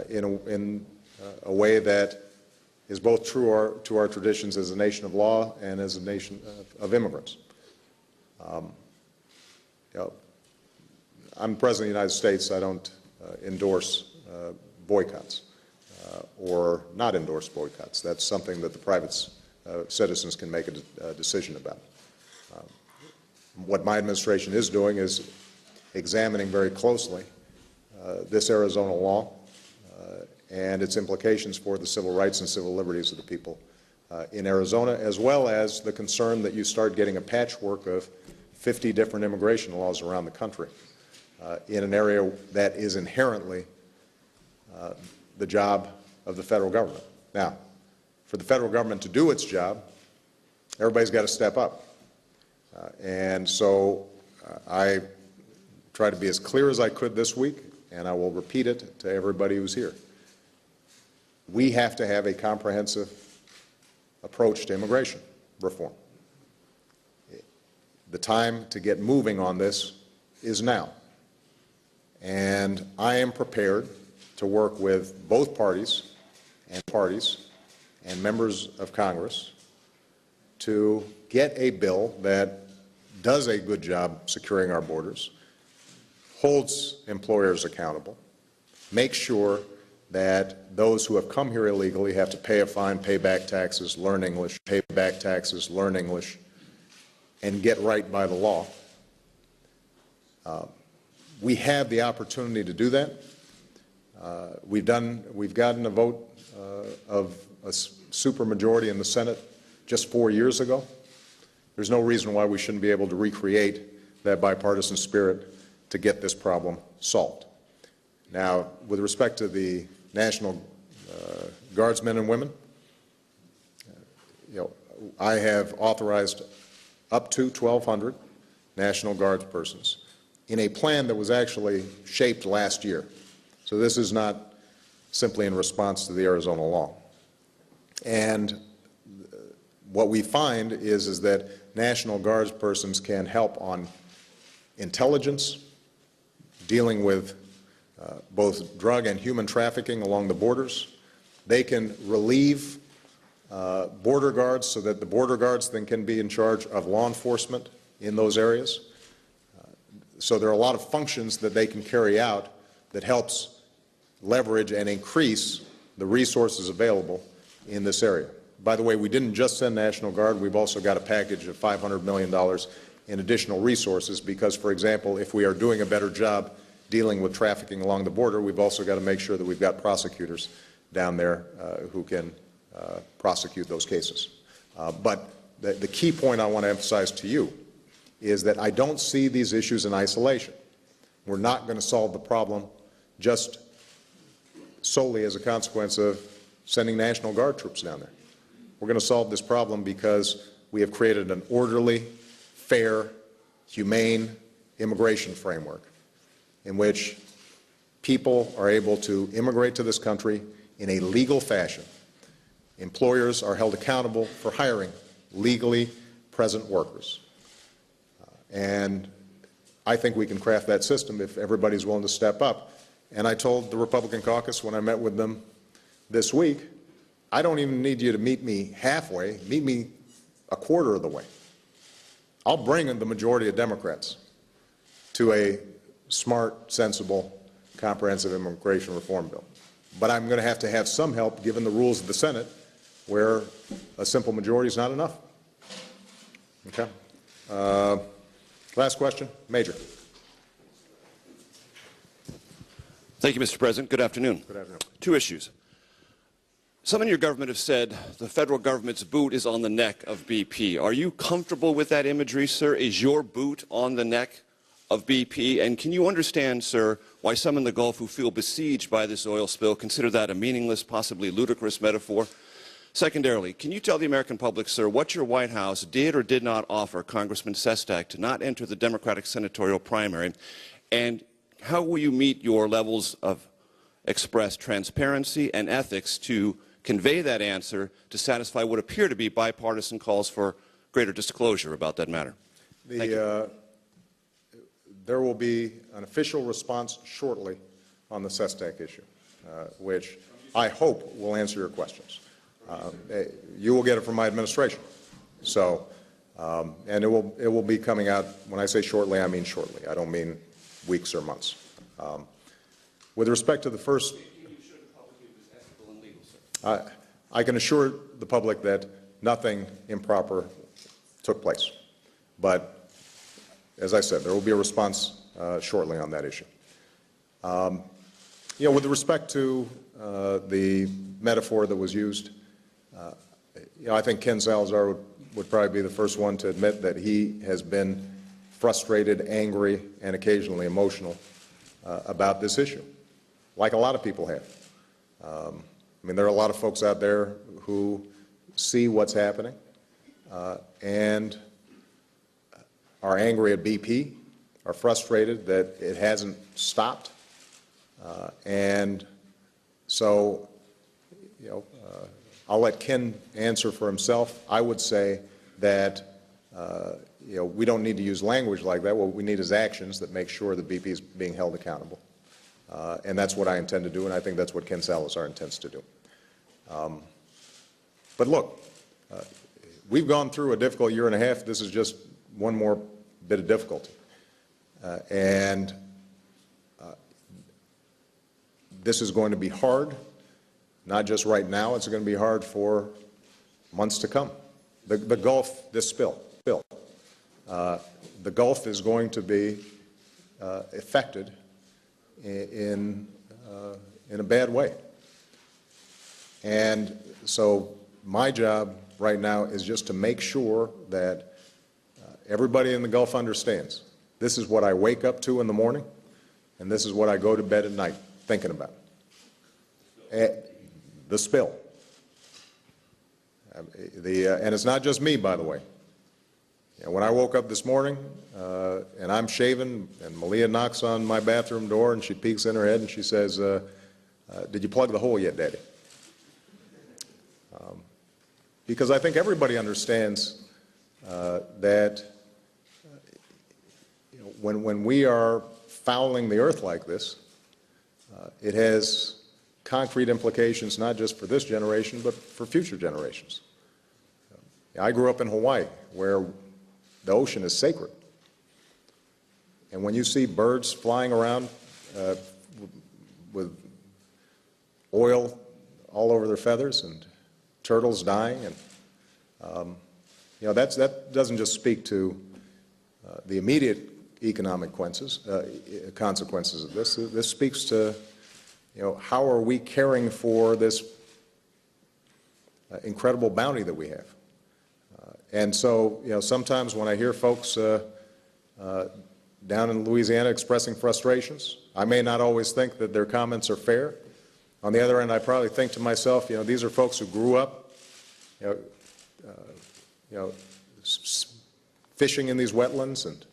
in a way that is both true to our traditions as a nation of law and as a nation of immigrants. I'm President of the United States. I don't endorse boycotts or not endorse boycotts. That's something that the private citizens can make a decision about. What my administration is doing is examining very closely this Arizona law and its implications for the civil rights and civil liberties of the people in Arizona, as well as the concern that you start getting a patchwork of 50 different immigration laws around the country in an area that is inherently the job of the federal government. Now, for the federal government to do its job, everybody's got to step up. And so I tried to be as clear as I could this week, and I will repeat it to everybody who's here. We have to have a comprehensive approach to immigration reform. The time to get moving on this is now. And I am prepared to work with both parties and members of Congress to get a bill that does a good job securing our borders, holds employers accountable, makes sure that those who have come here illegally have to pay a fine, pay back taxes, learn English, pay back taxes, learn English, and get right by the law. We have the opportunity to do that. We've gotten a vote of a supermajority in the Senate just 4 years ago. There's no reason why we shouldn't be able to recreate that bipartisan spirit to get this problem solved. Now, with respect to the National Guardsmen and women, I have authorized up to 1,200 National Guard persons in a plan that was actually shaped last year. So this is not simply in response to the Arizona law. And what we find is that National Guard persons can help on intelligence, dealing with both drug and human trafficking along the borders. They can relieve border guards so that the border guards then can be in charge of law enforcement in those areas. So there are a lot of functions that they can carry out that helps leverage and increase the resources available in this area. By the way, we didn't just send National Guard. We've also got a package of $500 million in additional resources because, for example, if we are doing a better job dealing with trafficking along the border, we've also got to make sure that we've got prosecutors down there who can prosecute those cases. But the key point I want to emphasize to you is that I don't see these issues in isolation. We're not going to solve the problem just solely as a consequence of sending National Guard troops down there. We're going to solve this problem because we have created an orderly, fair, humane immigration framework in which people are able to immigrate to this country in a legal fashion. Employers are held accountable for hiring legally present workers. And I think we can craft that system if everybody's willing to step up. And I told the Republican caucus when I met with them this week, I don't even need you to meet me halfway, meet me a quarter of the way. I'll bring in the majority of Democrats to a smart, sensible, comprehensive immigration reform bill. But I'm going to have some help given the rules of the Senate where a simple majority is not enough. Okay. Last question. Major. Thank you, Mr. President. Good afternoon. Good afternoon. Two issues. Some in your government have said the federal government's boot is on the neck of BP. Are you comfortable with that imagery, sir? Is your boot on the neck of BP? And can you understand, sir, why some in the Gulf who feel besieged by this oil spill consider that a meaningless, possibly ludicrous metaphor? Secondarily, can you tell the American public, sir, what your White House did or did not offer Congressman Sestak to not enter the Democratic senatorial primary? And how will you meet your levels of expressed transparency and ethics to convey that answer to satisfy what appear to be bipartisan calls for greater disclosure about that matter? There will be an official response shortly on the Sestak issue. which I hope will answer your questions. You will get it from my administration. So, and it will be coming out. When I say shortly, I mean shortly. I don't mean weeks or months. With respect to the first, I can assure the public that nothing improper took place. But as I said, there will be a response shortly on that issue. With respect to the metaphor that was used, I think Ken Salazar would probably be the first one to admit that he has been frustrated, angry, and occasionally emotional about this issue, like a lot of people have. There are a lot of folks out there who see what's happening and are angry at BP, are frustrated that it hasn't stopped. And so, I'll let Ken answer for himself. I would say that, we don't need to use language like that. What we need is actions that make sure that BP is being held accountable. And that's what I intend to do, and I think that's what Ken Salazar intends to do. But look, we've gone through a difficult year and a half. This is just one more bit of difficulty. And this is going to be hard, not just right now. It's going to be hard for months to come. The Gulf, this spill, the Gulf is going to be affected in a bad way. And so my job right now is just to make sure that everybody in the Gulf understands this is what I wake up to in the morning, and this is what I go to bed at night thinking about. The spill. And it's not just me, by the way. When I woke up this morning and I'm shaving, and Malia knocks on my bathroom door and she peeks in her head and she says, "Did you plug the hole yet, Daddy?" Because I think everybody understands that when we are fouling the earth like this, it has concrete implications not just for this generation, but for future generations. I grew up in Hawaii, where the ocean is sacred. And when you see birds flying around with oil all over their feathers and turtles dying, and that doesn't just speak to the immediate economic consequences of this. This speaks to how are we caring for this incredible bounty that we have. And so, sometimes when I hear folks down in Louisiana expressing frustrations, I may not always think that their comments are fair. On the other end, I probably think to myself, these are folks who grew up, fishing in these wetlands and,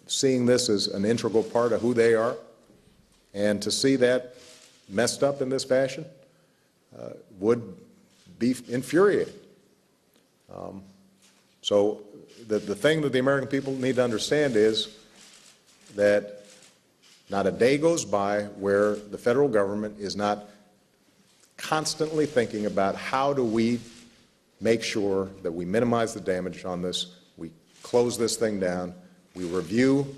seeing this as an integral part of who they are. And to see that messed up in this fashion would be infuriating. So the thing that the American people need to understand is that not a day goes by where the federal government is not constantly thinking about how do we make sure that we minimize the damage on this, we close this thing down, we review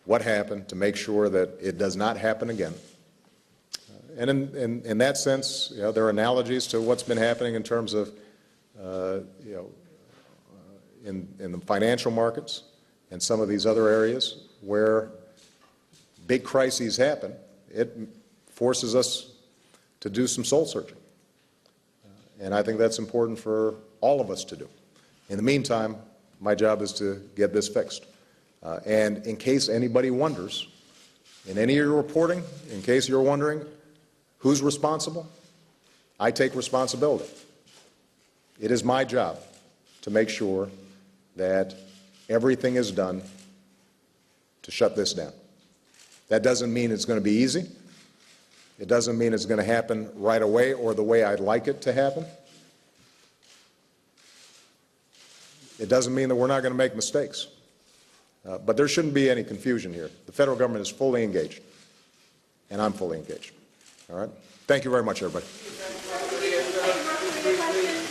what happened to make sure that it does not happen again. And in that sense, there are analogies to what's been happening in terms of, in the financial markets and some of these other areas where big crises happen. It forces us to do some soul searching. And I think that's important for all of us to do. In the meantime, my job is to get this fixed. And in case anybody wonders, in any of your reporting, in case you're wondering who's responsible, I take responsibility. It is my job to make sure that everything is done to shut this down. That doesn't mean it's going to be easy. It doesn't mean it's going to happen right away or the way I'd like it to happen. It doesn't mean that we're not going to make mistakes. But there shouldn't be any confusion here. The federal government is fully engaged. and I'm fully engaged. All right? Thank you very much, everybody.